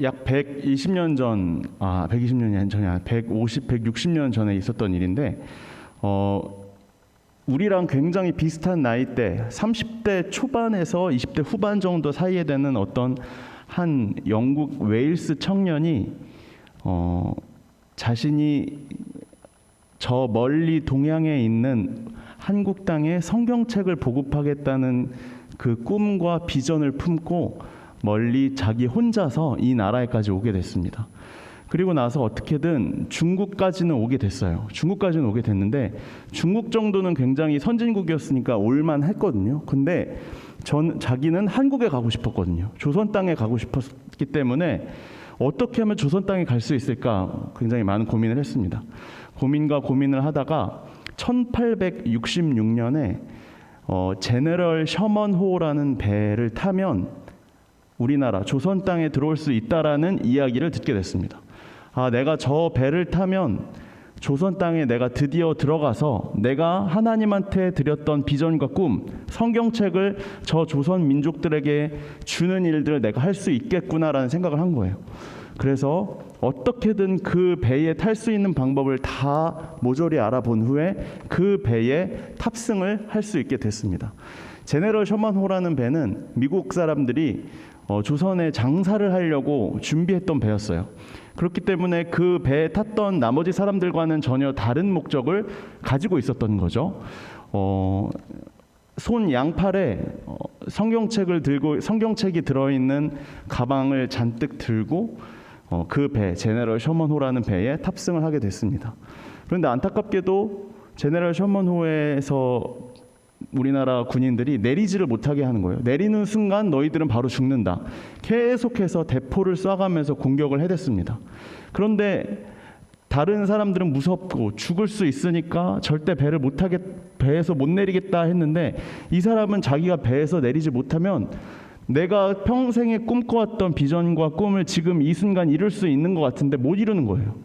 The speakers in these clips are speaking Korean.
약 120년 전, 120년이 전이 150, 160년 전에 있었던 일인데, 우리랑 굉장히 비슷한 나이대, 30대 초반에서 20대 후반 정도 사이에 되는 어떤 한 영국 웨일스 청년이 자신이 저 멀리 동양에 있는 한국 땅에 성경책을 보급하겠다는 그 꿈과 비전을 품고 멀리 자기 혼자서 이 나라에까지 오게 됐습니다. 그리고 나서 어떻게든 중국까지는 오게 됐어요. 중국까지는 오게 됐는데 중국 정도는 굉장히 선진국이었으니까 올만 했거든요. 근데 자기는 한국에 가고 싶었거든요. 조선 땅에 가고 싶었기 때문에 어떻게 하면 조선 땅에 갈 수 있을까 굉장히 많은 고민을 했습니다. 고민과 고민을 하다가 1866년에 제너럴 셔먼호라는 배를 타면 우리나라 조선 땅에 들어올 수 있다라는 이야기를 듣게 됐습니다. 내가 저 배를 타면 조선 땅에 내가 드디어 들어가서 내가 하나님한테 드렸던 비전과 꿈, 성경책을 저 조선 민족들에게 주는 일들을 내가 할 수 있겠구나라는 생각을 한 거예요. 그래서 어떻게든 그 배에 탈 수 있는 방법을 다 모조리 알아본 후에 그 배에 탑승을 할 수 있게 됐습니다. 제너럴 셔먼호라는 배는 미국 사람들이 조선에 장사를 하려고 준비했던 배였어요. 그렇기 때문에 그 배에 탔던 나머지 사람들과는 전혀 다른 목적을 가지고 있었던 거죠. 손 양팔에 성경책이 들어있는 가방을 잔뜩 들고 그 배, 제너럴 셔먼호라는 배에 탑승을 하게 됐습니다. 그런데 안타깝게도 제너럴 셔먼호에서 우리나라 군인들이 내리지를 못하게 하는 거예요. 내리는 순간 너희들은 바로 죽는다. 계속해서 대포를 쏴가면서 공격을 해댔습니다. 그런데 다른 사람들은 무섭고 죽을 수 있으니까 절대 배에서 못 내리겠다 했는데 이 사람은 자기가 배에서 내리지 못하면 내가 평생에 꿈꿔왔던 비전과 꿈을 지금 이 순간 이룰 수 있는 것 같은데 못 이루는 거예요.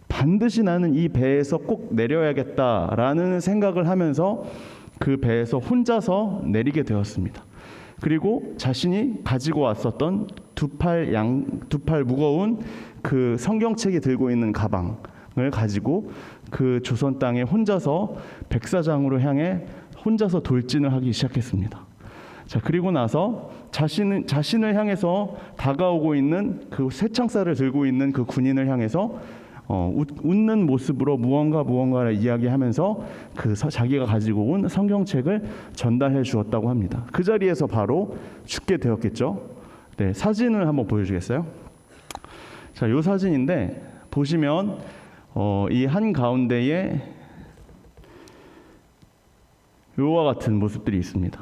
반드시 나는 이 배에서 꼭 내려야겠다라는 생각을 하면서 그 배에서 혼자서 내리게 되었습니다. 그리고 자신이 가지고 왔었던 두 팔 무거운 그 성경책이 들고 있는 가방을 가지고 그 조선 땅에 혼자서 백사장으로 향해 혼자서 돌진을 하기 시작했습니다. 자, 그리고 나서 자신을 향해서 다가오고 있는 그 쇠창살을 들고 있는 그 군인을 향해서 웃는 모습으로 무언가를 이야기하면서 자기가 가지고 온 성경책을 전달해 주었다고 합니다. 그 자리에서 바로 죽게 되었겠죠. 네, 사진을 한번 보여주겠어요? 자, 이 사진인데 보시면 이 한 가운데에 요와 같은 모습들이 있습니다.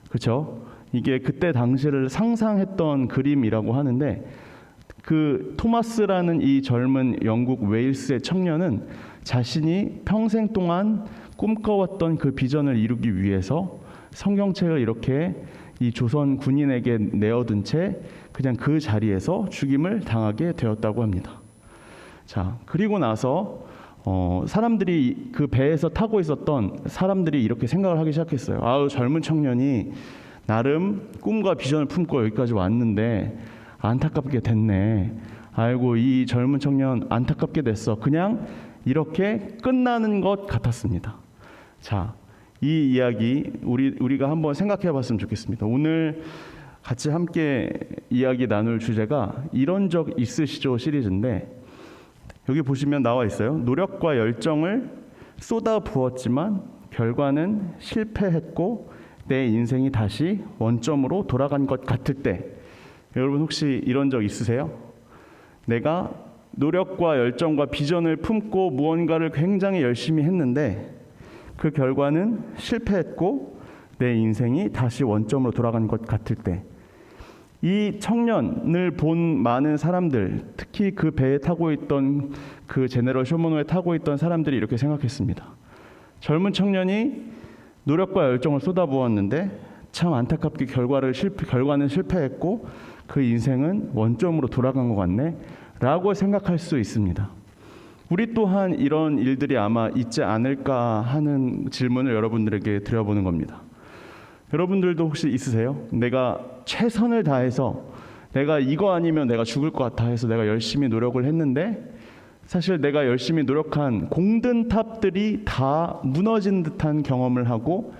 그렇죠? 이게 그때 당시를 상상했던 그림이라고 하는데 그 토마스라는 이 젊은 영국 웨일스의 청년은 자신이 평생 동안 꿈꿔왔던 그 비전을 이루기 위해서 성경책을 이렇게 이 조선 군인에게 내어둔 채 그냥 그 자리에서 죽임을 당하게 되었다고 합니다. 자, 그리고 나서 사람들이 그 배에서 타고 있었던 사람들이 이렇게 생각을 하기 시작했어요. 젊은 청년이 나름 꿈과 비전을 품고 여기까지 왔는데 안타깝게 됐네. 아이고, 이 젊은 청년 안타깝게 됐어. 그냥 이렇게 끝나는 것 같았습니다. 자, 이 이야기 우리가 한번 생각해 봤으면 좋겠습니다. 오늘 같이 함께 이야기 나눌 주제가 이런 적 있으시죠 시리즈인데 여기 보시면 나와 있어요. 노력과 열정을 쏟아 부었지만 결과는 실패했고 내 인생이 다시 원점으로 돌아간 것 같을 때, 여러분 혹시 이런 적 있으세요? 내가 노력과 열정과 비전을 품고 무언가를 굉장히 열심히 했는데 그 결과는 실패했고 내 인생이 다시 원점으로 돌아간 것 같을 때, 이 청년을 본 많은 사람들, 특히 그 배에 타고 있던 그 제너럴 셔먼호에 타고 있던 사람들이 이렇게 생각했습니다. 젊은 청년이 노력과 열정을 쏟아부었는데 참 안타깝게 결과는 실패했고 그 인생은 원점으로 돌아간 것 같네 라고 생각할 수 있습니다. 우리 또한 이런 일들이 아마 있지 않을까 하는 질문을 여러분들에게 드려보는 겁니다. 여러분들도 혹시 있으세요? 내가 최선을 다해서 내가 이거 아니면 내가 죽을 것 같아 해서 내가 열심히 노력을 했는데 사실 내가 열심히 노력한 공든 탑들이 다 무너진 듯한 경험을 하고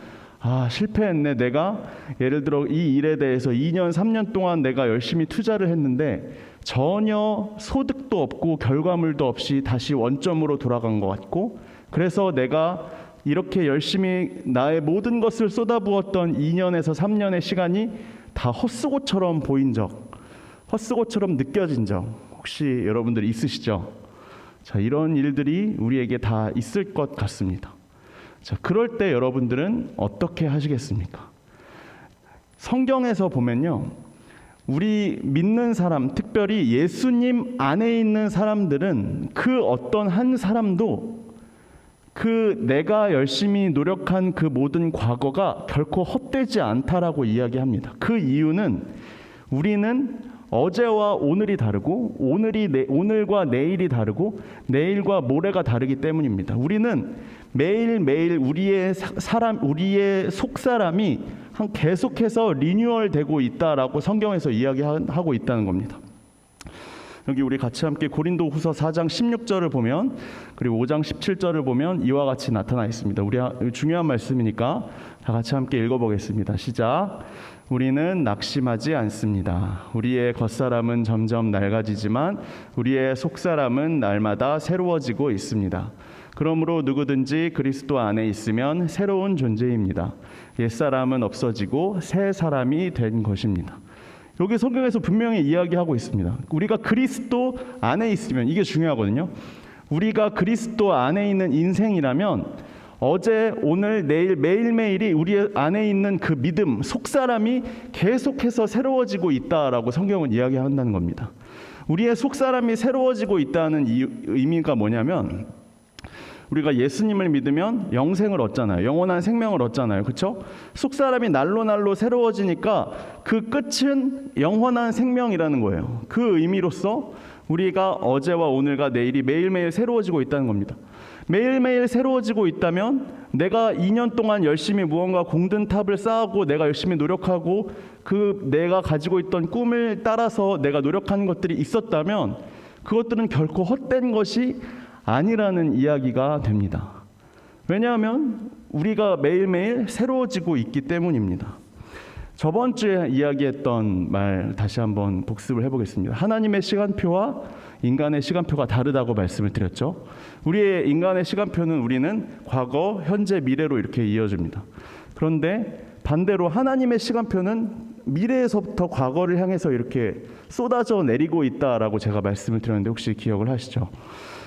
실패했네. 내가 예를 들어 이 일에 대해서 2년, 3년 동안 내가 열심히 투자를 했는데 전혀 소득도 없고 결과물도 없이 다시 원점으로 돌아간 것 같고, 그래서 내가 이렇게 열심히 나의 모든 것을 쏟아부었던 2년에서 3년의 시간이 다 헛수고처럼 보인 적, 헛수고처럼 느껴진 적 혹시 여러분들 있으시죠? 자, 이런 일들이 우리에게 다 있을 것 같습니다. 자, 그럴 때 여러분들은 어떻게 하시겠습니까? 성경에서 보면요, 우리 믿는 사람, 특별히 예수님 안에 있는 사람들은 그 어떤 한 사람도 그 내가 열심히 노력한 그 모든 과거가 결코 헛되지 않다라고 이야기합니다. 그 이유는 우리는 어제와 오늘이 다르고 오늘과 내일이 다르고 내일과 모레가 다르기 때문입니다. 우리는 매일매일 우리의 속사람이 계속해서 리뉴얼되고 있다라고 성경에서 이야기하고 있다는 겁니다. 여기 우리 같이 함께 고린도후서 4장 16절을 보면, 그리고 5장 17절을 보면 이와 같이 나타나 있습니다. 우리 중요한 말씀이니까 다 같이 함께 읽어보겠습니다. 시작. 우리는 낙심하지 않습니다. 우리의 겉사람은 점점 낡아지지만 우리의 속사람은 날마다 새로워지고 있습니다. 그러므로 누구든지 그리스도 안에 있으면 새로운 존재입니다. 옛사람은 없어지고 새 사람이 된 것입니다. 여기 성경에서 분명히 이야기하고 있습니다. 우리가 그리스도 안에 있으면, 이게 중요하거든요. 우리가 그리스도 안에 있는 인생이라면 어제, 오늘, 내일 매일매일이 우리 안에 있는 그 믿음, 속사람이 계속해서 새로워지고 있다라고 성경은 이야기한다는 겁니다. 우리의 속사람이 새로워지고 있다는 의미가 뭐냐면, 우리가 예수님을 믿으면 영생을 얻잖아요. 영원한 생명을 얻잖아요. 그렇죠? 속사람이 날로 새로워지니까 그 끝은 영원한 생명이라는 거예요. 그 의미로서 우리가 어제와 오늘과 내일이 매일매일 새로워지고 있다는 겁니다. 매일매일 새로워지고 있다면 내가 2년 동안 열심히 무언가 공든 탑을 쌓고 내가 열심히 노력하고 그 내가 가지고 있던 꿈을 따라서 내가 노력하는 것들이 있었다면 그것들은 결코 헛된 것이 아니라는 이야기가 됩니다. 왜냐하면 우리가 매일매일 새로워지고 있기 때문입니다. 저번 주에 이야기했던 말 다시 한번 복습을 해보겠습니다. 하나님의 시간표와 인간의 시간표가 다르다고 말씀을 드렸죠. 우리의 인간의 시간표는 우리는 과거, 현재, 미래로 이렇게 이어집니다. 그런데 반대로 하나님의 시간표는 미래에서부터 과거를 향해서 이렇게 쏟아져 내리고 있다라고 제가 말씀을 드렸는데 혹시 기억을 하시죠?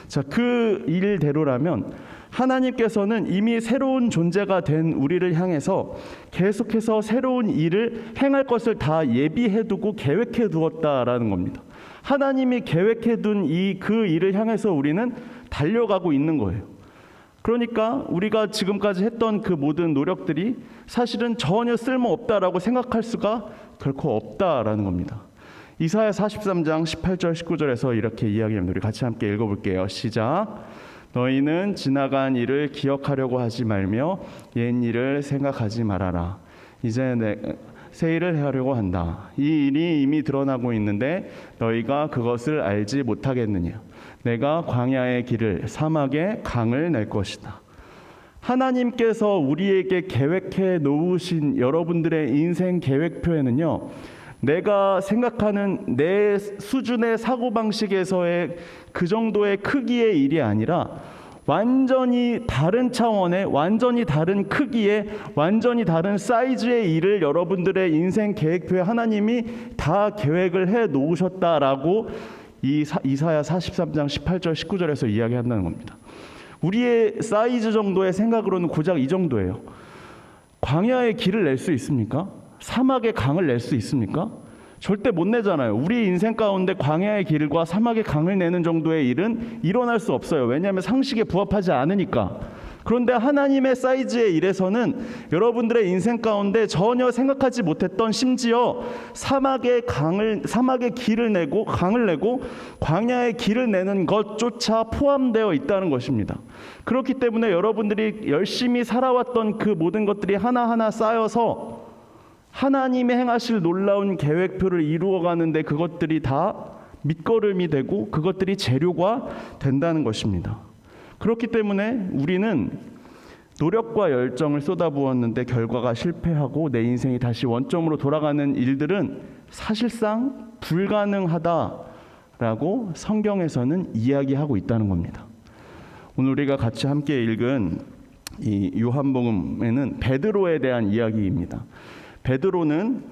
자, 그 일대로라면 하나님께서는 이미 새로운 존재가 된 우리를 향해서 계속해서 새로운 일을 행할 것을 다 예비해 두고 계획해 두었다라는 겁니다. 하나님이 계획해 둔 그 일을 향해서 우리는 달려가고 있는 거예요. 그러니까 우리가 지금까지 했던 그 모든 노력들이 사실은 전혀 쓸모없다라고 생각할 수가 결코 없다라는 겁니다. 이사야 43장 18절 19절에서 이렇게 이야기합니다. 우리 같이 함께 읽어볼게요. 시작. 너희는 지나간 일을 기억하려고 하지 말며 옛 일을 생각하지 말아라. 이제 새 일을 하려고 한다. 이 일이 이미 드러나고 있는데 너희가 그것을 알지 못하겠느냐. 내가 광야의 길을, 사막의 강을 낼 것이다. 하나님께서 우리에게 계획해 놓으신 여러분들의 인생 계획표에는요, 내가 생각하는 내 수준의 사고방식에서의 그 정도의 크기의 일이 아니라 완전히 다른 차원의, 완전히 다른 크기의, 완전히 다른 사이즈의 일을 여러분들의 인생 계획표에 하나님이 다 계획을 해 놓으셨다라고 이사야 43장 18절 19절에서 이야기한다는 겁니다. 우리의 사이즈 정도의 생각으로는 고작 이 정도예요. 광야의 길을 낼 수 있습니까? 사막의 강을 낼 수 있습니까? 절대 못 내잖아요. 우리 인생 가운데 광야의 길과 사막의 강을 내는 정도의 일은 일어날 수 없어요. 왜냐하면 상식에 부합하지 않으니까. 그런데 하나님의 사이즈의 일에서는 여러분들의 인생 가운데 전혀 생각하지 못했던, 심지어 사막의 길을 내고 강을 내고 광야의 길을 내는 것조차 포함되어 있다는 것입니다. 그렇기 때문에 여러분들이 열심히 살아왔던 그 모든 것들이 하나하나 쌓여서 하나님의 행하실 놀라운 계획표를 이루어가는데 그것들이 다 밑거름이 되고 그것들이 재료가 된다는 것입니다. 그렇기 때문에 우리는 노력과 열정을 쏟아부었는데 결과가 실패하고 내 인생이 다시 원점으로 돌아가는 일들은 사실상 불가능하다라고 성경에서는 이야기하고 있다는 겁니다. 오늘 우리가 같이 함께 읽은 이 요한복음에는 베드로에 대한 이야기입니다. 베드로는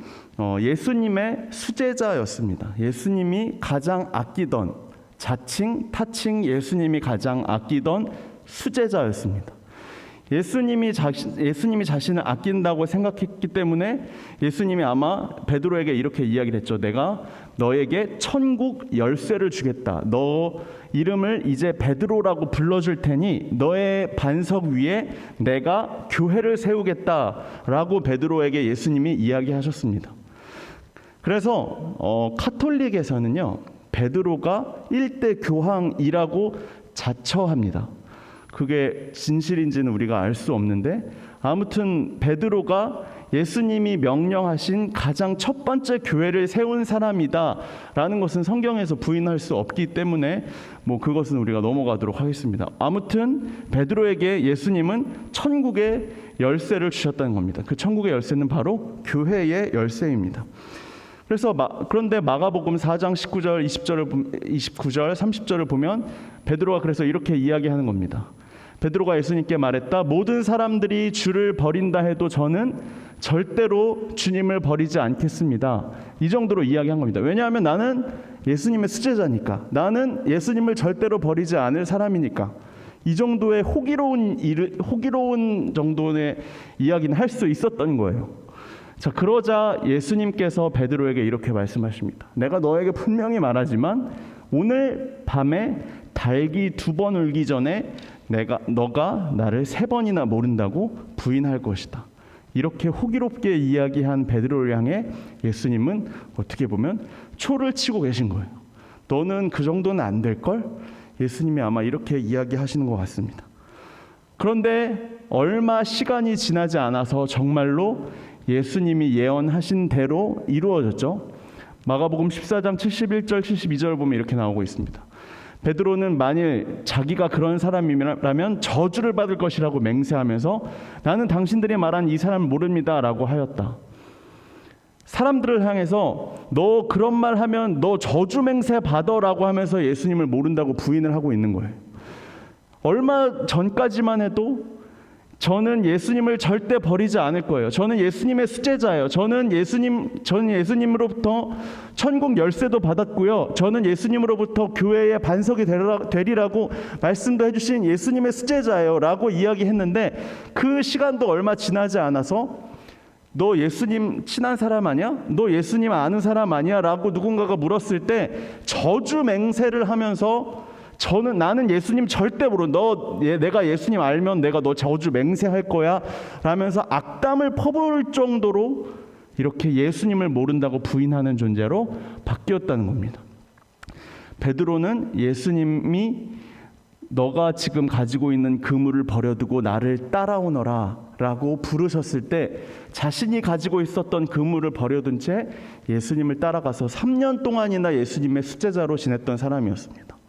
예수님의 수제자였습니다. 예수님이 가장 아끼던, 자칭 타칭 예수님이 가장 아끼던 수제자였습니다. 예수님이 자신을 아낀다고 생각했기 때문에 예수님이 아마 베드로에게 이렇게 이야기를 했죠. 내가 너에게 천국 열쇠를 주겠다. 너 이름을 이제 베드로라고 불러줄 테니 너의 반석 위에 내가 교회를 세우겠다라고 베드로에게 예수님이 이야기하셨습니다. 그래서 카톨릭에서는요, 베드로가 일대 교황이라고 자처합니다. 그게 진실인지는 우리가 알 수 없는데, 아무튼 베드로가 예수님이 명령하신 가장 첫 번째 교회를 세운 사람이다라는 것은 성경에서 부인할 수 없기 때문에 그것은 우리가 넘어가도록 하겠습니다. 아무튼 베드로에게 예수님은 천국의 열쇠를 주셨다는 겁니다. 그 천국의 열쇠는 바로 교회의 열쇠입니다. 그런데 마가복음 4장 19절, 29절, 30절을 보면 베드로가 그래서 이렇게 이야기하는 겁니다. 베드로가 예수님께 말했다. 모든 사람들이 주를 버린다 해도 저는 절대로 주님을 버리지 않겠습니다. 이 정도로 이야기한 겁니다. 왜냐하면 나는 예수님의 수제자니까. 나는 예수님을 절대로 버리지 않을 사람이니까. 이 정도의 호기로운 정도의 이야기는 할 수 있었던 거예요. 자, 그러자 예수님께서 베드로에게 이렇게 말씀하십니다. 내가 너에게 분명히 말하지만 오늘 밤에 닭이 2번 울기 전에 너가 나를 3번이나 모른다고 부인할 것이다. 이렇게 호기롭게 이야기한 베드로를 향해 예수님은 어떻게 보면 초를 치고 계신 거예요. 너는 그 정도는 안 될걸? 예수님이 아마 이렇게 이야기하시는 것 같습니다. 그런데 얼마 시간이 지나지 않아서 정말로 예수님이 예언하신 대로 이루어졌죠. 마가복음 14장 71절 72절 보면 이렇게 나오고 있습니다. 베드로는 만일 자기가 그런 사람이라면 저주를 받을 것이라고 맹세하면서 나는 당신들이 말한 이 사람을 모릅니다 라고 하였다. 사람들을 향해서 너 그런 말 하면 너 저주 맹세 받아라고 하면서 예수님을 모른다고 부인을 하고 있는 거예요. 얼마 전까지만 해도 저는 예수님을 절대 버리지 않을 거예요. 저는 예수님의 수제자예요. 저는 예수님으로부터 천국 열쇠도 받았고요. 저는 예수님으로부터 교회의 반석이 되리라고 말씀도 해주신 예수님의 수제자예요 라고 이야기했는데, 그 시간도 얼마 지나지 않아서 너 예수님 친한 사람 아니야? 너 예수님 아는 사람 아니야? 라고 누군가가 물었을 때 저주 맹세를 하면서 나는 예수님 절대 모르. 내가 예수님 알면 내가 너 저주 맹세할 거야 라면서 악담을 퍼부을 정도로 이렇게 예수님을 모른다고 부인하는 존재로 바뀌었다는 겁니다. 베드로는 예수님이 너가 지금 가지고 있는 그물을 버려두고 나를 따라오너라 라고 부르셨을 때 자신이 가지고 있었던 그물을 버려둔 채 예수님을 따라가서 3년 동안이나 예수님의 수제자로 지냈던 사람이었습니다.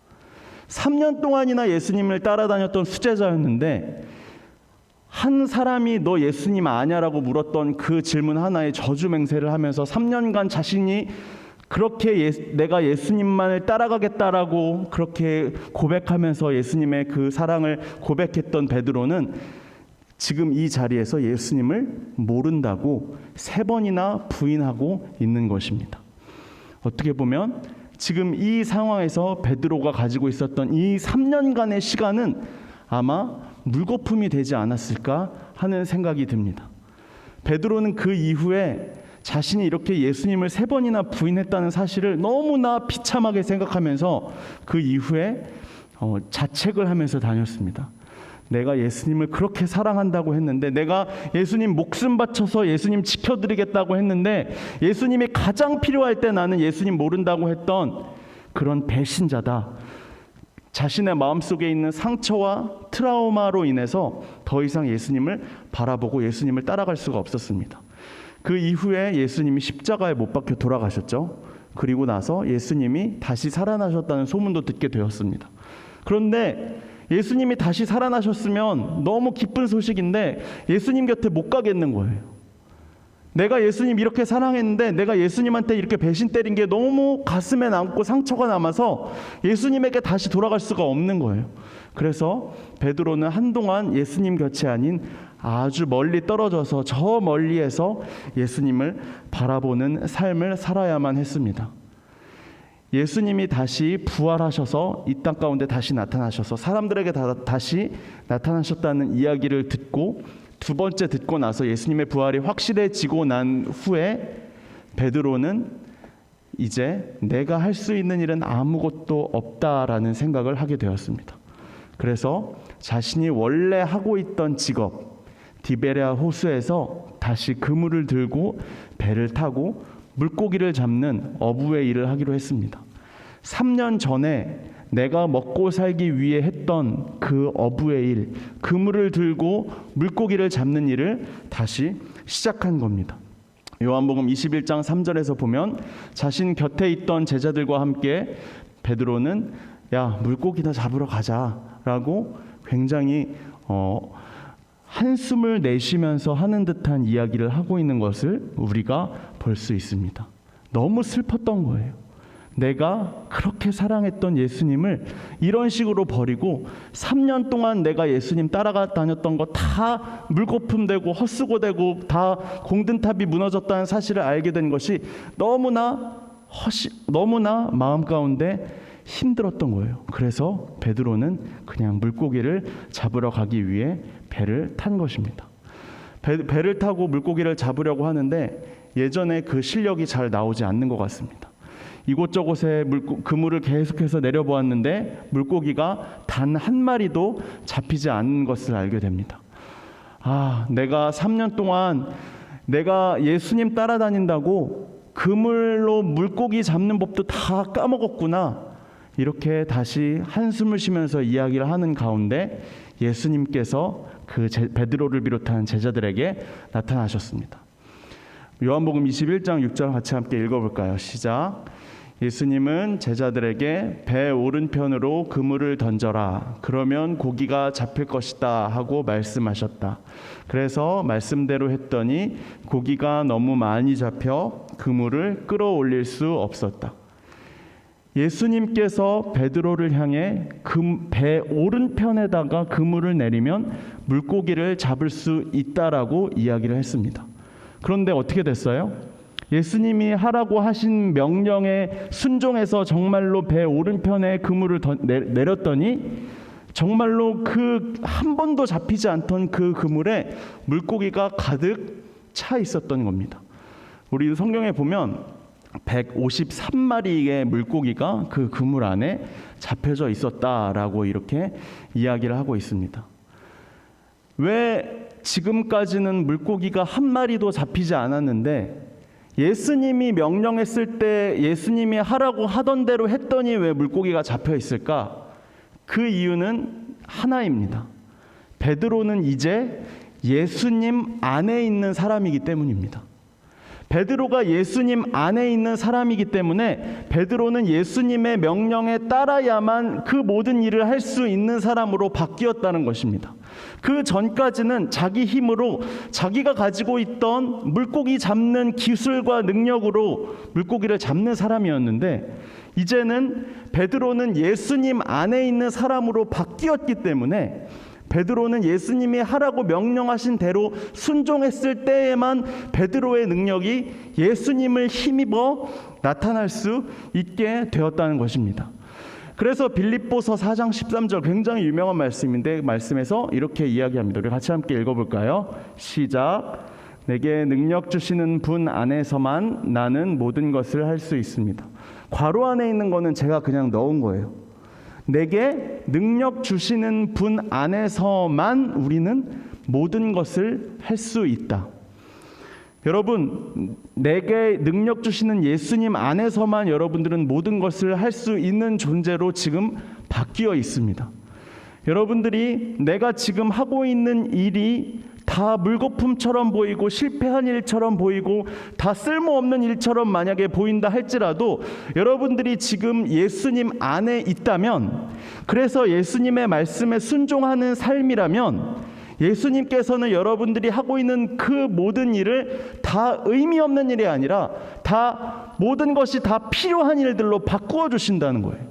3년 동안이나 예수님을 따라다녔던 수제자였는데, 한 사람이 너 예수님 아냐라고 물었던 그 질문 하나에 저주 맹세를 하면서 3년간 자신이 그렇게 내가 예수님만을 따라가겠다라고 그렇게 고백하면서 예수님의 그 사랑을 고백했던 베드로는 지금 이 자리에서 예수님을 모른다고 3번이나 부인하고 있는 것입니다. 어떻게 보면 지금 이 상황에서 베드로가 가지고 있었던 이 3년간의 시간은 아마 물거품이 되지 않았을까 하는 생각이 듭니다. 베드로는 그 이후에 자신이 이렇게 예수님을 3번이나 부인했다는 사실을 너무나 비참하게 생각하면서 그 이후에 자책을 하면서 다녔습니다. 내가 예수님을 그렇게 사랑한다고 했는데, 내가 예수님 목숨 바쳐서 예수님 지켜드리겠다고 했는데, 예수님이 가장 필요할 때 나는 예수님 모른다고 했던 그런 배신자다. 자신의 마음속에 있는 상처와 트라우마로 인해서 더 이상 예수님을 바라보고 예수님을 따라갈 수가 없었습니다. 그 이후에 예수님이 십자가에 못 박혀 돌아가셨죠. 그리고 나서 예수님이 다시 살아나셨다는 소문도 듣게 되었습니다. 그런데 예수님이 다시 살아나셨으면 너무 기쁜 소식인데 예수님 곁에 못 가겠는 거예요. 내가 예수님 이렇게 사랑했는데 내가 예수님한테 이렇게 배신 때린 게 너무 가슴에 남고 상처가 남아서 예수님에게 다시 돌아갈 수가 없는 거예요. 그래서 베드로는 한동안 예수님 곁이 아닌 아주 멀리 떨어져서 저 멀리에서 예수님을 바라보는 삶을 살아야만 했습니다. 예수님이 다시 부활하셔서 이 땅 가운데 다시 나타나셔서 사람들에게 다시 나타나셨다는 이야기를 듣고 두 번째 듣고 나서 예수님의 부활이 확실해지고 난 후에 베드로는 이제 내가 할 수 있는 일은 아무것도 없다라는 생각을 하게 되었습니다. 그래서 자신이 원래 하고 있던 직업 디베랴 호수에서 다시 그물을 들고 배를 타고 물고기를 잡는 어부의 일을 하기로 했습니다. 3년 전에 내가 먹고 살기 위해 했던 그 어부의 일, 그물을 들고 물고기를 잡는 일을 다시 시작한 겁니다. 요한복음 21장 3절에서 보면 자신 곁에 있던 제자들과 함께 베드로는 야, 물고기나 잡으러 가자라고 굉장히 한숨을 내쉬면서 하는 듯한 이야기를 하고 있는 것을 우리가 볼 수 있습니다. 너무 슬펐던 거예요. 내가 그렇게 사랑했던 예수님을 이런 식으로 버리고 3년 동안 내가 예수님 따라가 다녔던 거 다 물거품되고 헛수고되고 다 공든탑이 무너졌다는 사실을 알게 된 것이 너무나 마음 가운데 힘들었던 거예요. 그래서 베드로는 그냥 물고기를 잡으러 가기 위해 배를 탄 것입니다. 배를 타고 물고기를 잡으려고 하는데 예전에 그 실력이 잘 나오지 않는 것 같습니다. 이곳저곳에 그물을 계속해서 내려보았는데 물고기가 단 한 마리도 잡히지 않는 것을 알게 됩니다. 내가 3년 동안 내가 예수님 따라다닌다고 그물로 물고기 잡는 법도 다 까먹었구나. 이렇게 다시 한숨을 쉬면서 이야기를 하는 가운데 예수님께서 그 베드로를 비롯한 제자들에게 나타나셨습니다. 요한복음 21장 6절 같이 함께 읽어볼까요? 시작. 예수님은 제자들에게 배 오른편으로 그물을 던져라. 그러면 고기가 잡힐 것이다 하고 말씀하셨다. 그래서 말씀대로 했더니 고기가 너무 많이 잡혀 그물을 끌어올릴 수 없었다. 예수님께서 베드로를 향해 배 오른편에다가 그물을 내리면 물고기를 잡을 수 있다라고 이야기를 했습니다. 그런데 어떻게 됐어요? 예수님이 하라고 하신 명령에 순종해서 정말로 배 오른편에 그물을 내렸더니 정말로 그 한 번도 잡히지 않던 그 그물에 물고기가 가득 차 있었던 겁니다. 우리 성경에 보면 153마리의 물고기가 그 그물 안에 잡혀져 있었다라고 이렇게 이야기를 하고 있습니다. 왜 지금까지는 물고기가 한 마리도 잡히지 않았는데 예수님이 명령했을 때 예수님이 하라고 하던 대로 했더니 왜 물고기가 잡혀 있을까? 그 이유는 하나입니다. 베드로는 이제 예수님 안에 있는 사람이기 때문입니다. 베드로가 예수님 안에 있는 사람이기 때문에 베드로는 예수님의 명령에 따라야만 그 모든 일을 할 수 있는 사람으로 바뀌었다는 것입니다. 그 전까지는 자기 힘으로 자기가 가지고 있던 물고기 잡는 기술과 능력으로 물고기를 잡는 사람이었는데 이제는 베드로는 예수님 안에 있는 사람으로 바뀌었기 때문에 베드로는 예수님이 하라고 명령하신 대로 순종했을 때에만 베드로의 능력이 예수님을 힘입어 나타날 수 있게 되었다는 것입니다. 그래서 빌립보서 4장 13절 굉장히 유명한 말씀인데 말씀에서 이렇게 이야기합니다. 우리 같이 함께 읽어볼까요? 시작. 내게 능력 주시는 분 안에서만 나는 모든 것을 할 수 있습니다. 괄호 안에 있는 거는 제가 그냥 넣은 거예요. 내게 능력 주시는 분 안에서만 우리는 모든 것을 할 수 있다. 여러분, 내게 능력 주시는 예수님 안에서만 여러분들은 모든 것을 할 수 있는 존재로 지금 바뀌어 있습니다. 여러분들이 내가 지금 하고 있는 일이 다 물거품처럼 보이고 실패한 일처럼 보이고 다 쓸모없는 일처럼 만약에 보인다 할지라도 여러분들이 지금 예수님 안에 있다면, 그래서 예수님의 말씀에 순종하는 삶이라면 예수님께서는 여러분들이 하고 있는 그 모든 일을 다 의미 없는 일이 아니라 다 모든 것이 다 필요한 일들로 바꾸어 주신다는 거예요.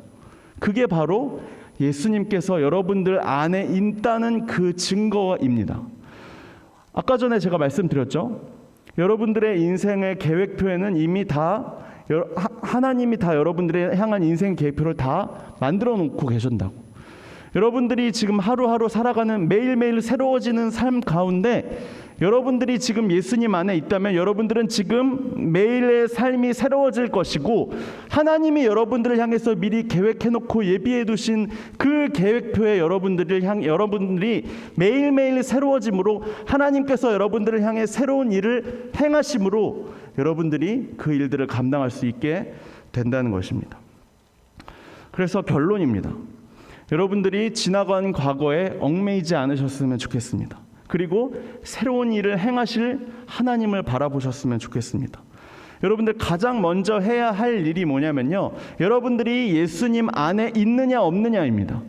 그게 바로 예수님께서 여러분들 안에 있다는 그 증거입니다. 아까 전에 제가 말씀드렸죠. 여러분들의 인생의 계획표에는 이미 다 하나님이 다 여러분들의 향한 인생 계획표를 다 만들어 놓고 계신다고. 여러분들이 지금 하루하루 살아가는 매일매일 새로워지는 삶 가운데 여러분들이 지금 예수님 안에 있다면 여러분들은 지금 매일의 삶이 새로워질 것이고, 하나님이 여러분들을 향해서 미리 계획해놓고 예비해 두신 그 계획표에 여러분들이 매일매일 새로워짐으로 하나님께서 여러분들을 향해 새로운 일을 행하심으로 여러분들이 그 일들을 감당할 수 있게 된다는 것입니다. 그래서 결론입니다. 여러분들이 지나간 과거에 얽매이지 않으셨으면 좋겠습니다. 그리고 새로운 일을 행하실 하나님을 바라보셨으면 좋겠습니다. 여러분들 가장 먼저 해야 할 일이 뭐냐면요, 여러분들이 예수님 안에 있느냐 없느냐입니다.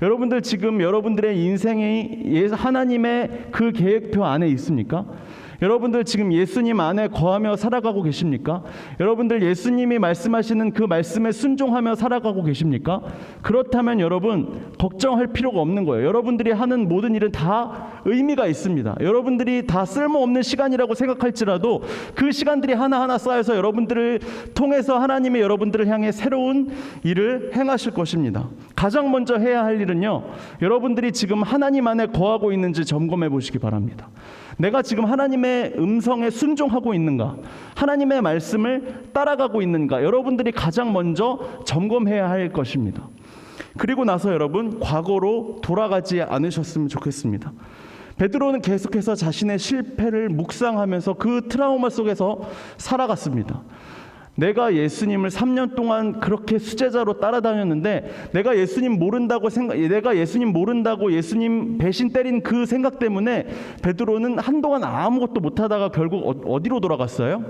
여러분들 지금 여러분들의 인생이 하나님의 그 계획표 안에 있습니까? 여러분들 지금 예수님 안에 거하며 살아가고 계십니까? 여러분들 예수님이 말씀하시는 그 말씀에 순종하며 살아가고 계십니까? 그렇다면 여러분 걱정할 필요가 없는 거예요. 여러분들이 하는 모든 일은 다 의미가 있습니다. 여러분들이 다 쓸모없는 시간이라고 생각할지라도 그 시간들이 하나하나 쌓여서 여러분들을 통해서 하나님이 여러분들을 향해 새로운 일을 행하실 것입니다. 가장 먼저 해야 할 일은요, 여러분들이 지금 하나님 안에 거하고 있는지 점검해 보시기 바랍니다. 내가 지금 하나님의 음성에 순종하고 있는가? 하나님의 말씀을 따라가고 있는가? 여러분들이 가장 먼저 점검해야 할 것입니다. 그리고 나서 여러분 과거로 돌아가지 않으셨으면 좋겠습니다. 베드로는 계속해서 자신의 실패를 묵상하면서 그 트라우마 속에서 살아갔습니다. 내가 예수님을 3년 동안 그렇게 수제자로 따라다녔는데 내가 예수님 모른다고 예수님 배신 때린 그 생각 때문에 베드로는 한동안 아무것도 못하다가 결국 어디로 돌아갔어요?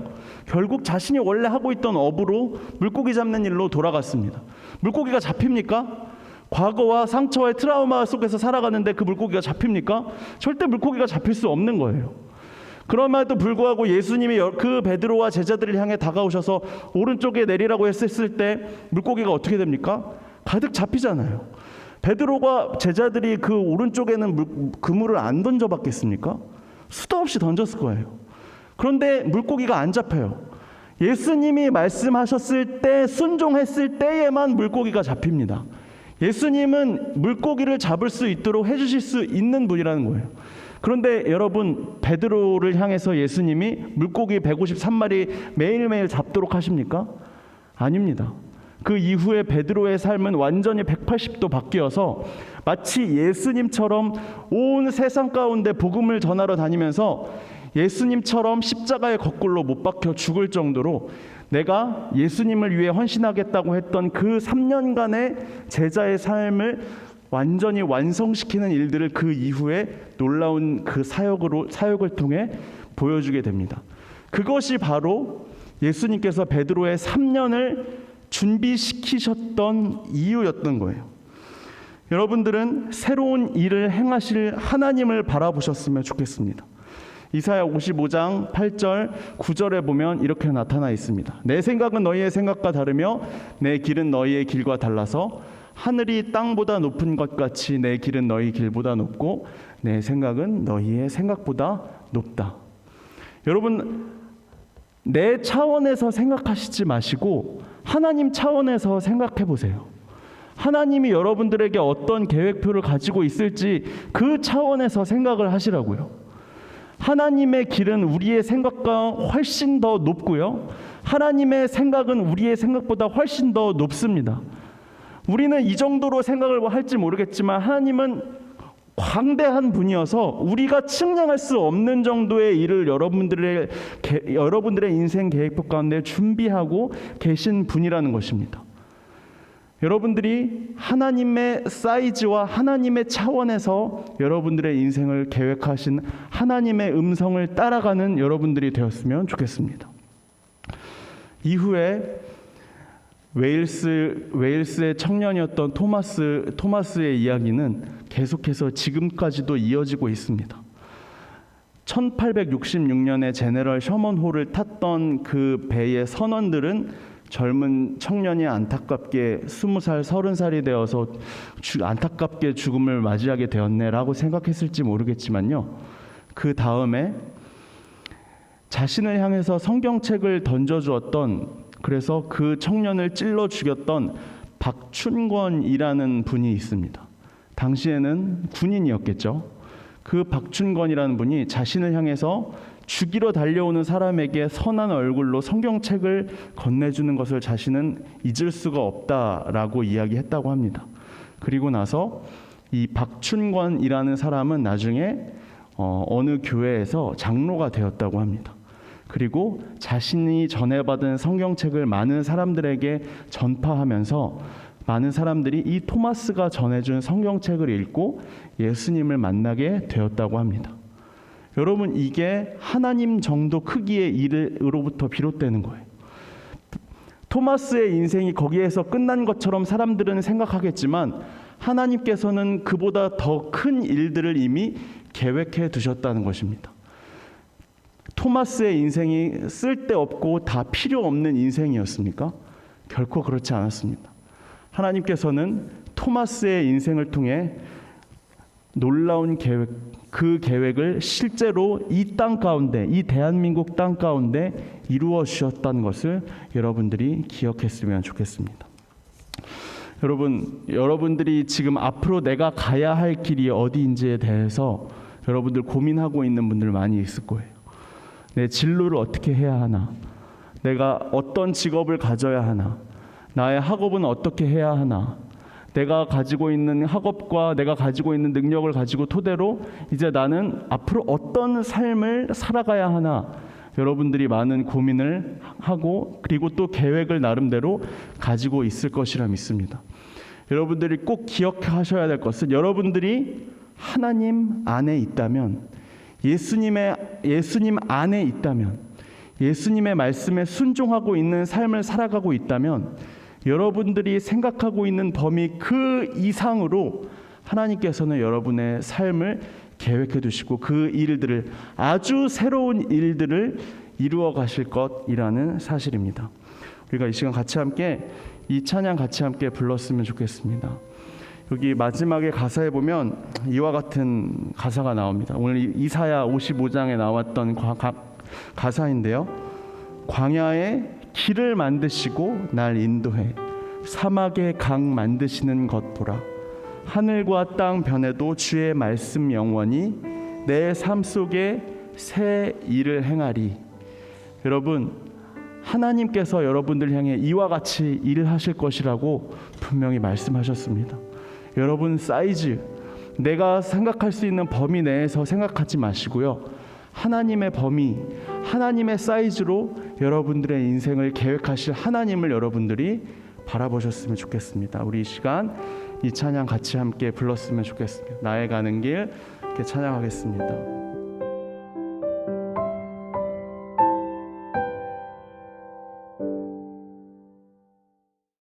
결국 자신이 원래 하고 있던 업으로 물고기 잡는 일로 돌아갔습니다. 물고기가 잡힙니까? 과거와 상처와 트라우마 속에서 살아가는데 그 물고기가 잡힙니까? 절대 물고기가 잡힐 수 없는 거예요. 그럼에도 불구하고 예수님이 그 베드로와 제자들을 향해 다가오셔서 오른쪽에 내리라고 했을 때 물고기가 어떻게 됩니까? 가득 잡히잖아요. 베드로가 제자들이 그 오른쪽에는 그물을 안 던져봤겠습니까? 수도 없이 던졌을 거예요. 그런데 물고기가 안 잡혀요. 예수님이 말씀하셨을 때, 순종했을 때에만 물고기가 잡힙니다. 예수님은 물고기를 잡을 수 있도록 해주실 수 있는 분이라는 거예요. 그런데 여러분, 베드로를 향해서 예수님이 물고기 153마리 매일매일 잡도록 하십니까? 아닙니다. 그 이후에 베드로의 삶은 완전히 180도 바뀌어서 마치 예수님처럼 온 세상 가운데 복음을 전하러 다니면서 예수님처럼 십자가에 거꾸로 못 박혀 죽을 정도로 내가 예수님을 위해 헌신하겠다고 했던 그 3년간의 제자의 삶을 완전히 완성시키는 일들을 그 이후에 놀라운 그 사역을 통해 보여주게 됩니다. 그것이 바로 예수님께서 베드로의 3년을 준비시키셨던 이유였던 거예요. 여러분들은 새로운 일을 행하실 하나님을 바라보셨으면 좋겠습니다. 이사야 55장 8절 9절에 보면 이렇게 나타나 있습니다. 내 생각은 너희의 생각과 다르며 내 길은 너희의 길과 달라서 하늘이 땅보다 높은 것 같이 내 길은 너희 길보다 높고 내 생각은 너희의 생각보다 높다. 여러분, 내 차원에서 생각하시지 마시고 하나님 차원에서 생각해 보세요. 하나님이 여러분들에게 어떤 계획표를 가지고 있을지 그 차원에서 생각을 하시라고요. 하나님의 길은 우리의 생각과 훨씬 더 높고요, 하나님의 생각은 우리의 생각보다 훨씬 더 높습니다. 우리는 이 정도로 생각을 할지 모르겠지만 하나님은 광대한 분이어서 우리가 측량할 수 없는 정도의 일을 여러분들의 인생 계획표 가운데 준비하고 계신 분이라는 것입니다. 여러분들이 하나님의 사이즈와 하나님의 차원에서 여러분들의 인생을 계획하신 하나님의 음성을 따라가는 여러분들이 되었으면 좋겠습니다. 이후에 웨일스의 청년이었던 토마스의 이야기는 계속해서 지금까지도 이어지고 있습니다. 1866년에 제네럴 셔먼홀을 탔던 그 배의 선원들은 젊은 청년이 안타깝게 20살, 30살이 되어서 안타깝게 죽음을 맞이하게 되었네라고 생각했을지 모르겠지만요. 그 다음에 자신을 향해서 성경책을 던져주었던, 그래서 그 청년을 찔러 죽였던 박춘권이라는 분이 있습니다. 당시에는 군인이었겠죠. 그 박춘권이라는 분이 자신을 향해서 죽이러 달려오는 사람에게 선한 얼굴로 성경책을 건네주는 것을 자신은 잊을 수가 없다라고 이야기했다고 합니다. 그리고 나서 이 박춘권이라는 사람은 나중에 어느 교회에서 장로가 되었다고 합니다. 그리고 자신이 전해받은 성경책을 많은 사람들에게 전파하면서 많은 사람들이 이 토마스가 전해준 성경책을 읽고 예수님을 만나게 되었다고 합니다. 여러분, 이게 하나님 정도 크기의 일으로부터 비롯되는 거예요. 토마스의 인생이 거기에서 끝난 것처럼 사람들은 생각하겠지만 하나님께서는 그보다 더 큰 일들을 이미 계획해 두셨다는 것입니다. 토마스의 인생이 쓸데없고 다 필요 없는 인생이었습니까? 결코 그렇지 않았습니다. 하나님께서는 토마스의 인생을 통해 놀라운 계획, 그 계획을 실제로 이 땅 가운데, 이 대한민국 땅 가운데 이루어 주셨다는 것을 여러분들이 기억했으면 좋겠습니다. 여러분들이 지금 앞으로 내가 가야 할 길이 어디인지에 대해서 여러분들 고민하고 있는 분들 많이 있을 거예요. 내 진로를 어떻게 해야 하나? 내가 어떤 직업을 가져야 하나? 나의 학업은 어떻게 해야 하나? 내가 가지고 있는 학업과 내가 가지고 있는 능력을 가지고 토대로 이제 나는 앞으로 어떤 삶을 살아가야 하나? 여러분들이 많은 고민을 하고 그리고 또 계획을 나름대로 가지고 있을 것이라 믿습니다. 여러분들이 꼭 기억하셔야 될 것은 여러분들이 하나님 안에 있다면, 예수님 안에 있다면, 예수님의 말씀에 순종하고 있는 삶을 살아가고 있다면 여러분들이 생각하고 있는 범위 그 이상으로 하나님께서는 여러분의 삶을 계획해 두시고 그 일들을, 아주 새로운 일들을 이루어 가실 것이라는 사실입니다. 우리가 이 시간 같이 함께 이 찬양 같이 함께 불렀으면 좋겠습니다. 여기 마지막에 가사에 보면 이와 같은 가사가 나옵니다. 오늘 이사야 55장에 나왔던 가사인데요. 광야에 길을 만드시고 날 인도해 사막에 강 만드시는 것 보라. 하늘과 땅 변해도 주의 말씀 영원히 내 삶 속에 새 일을 행하리. 여러분, 하나님께서 여러분들 향해 이와 같이 일을 하실 것이라고 분명히 말씀하셨습니다. 여러분 사이즈, 내가 생각할 수 있는 범위 내에서 생각하지 마시고요. 하나님의 범위, 하나님의 사이즈로 여러분들의 인생을 계획하실 하나님을 여러분들이 바라보셨으면 좋겠습니다. 우리 이 시간 이 찬양 같이 함께 불렀으면 좋겠습니다. 나의 가는 길, 이렇게 찬양하겠습니다.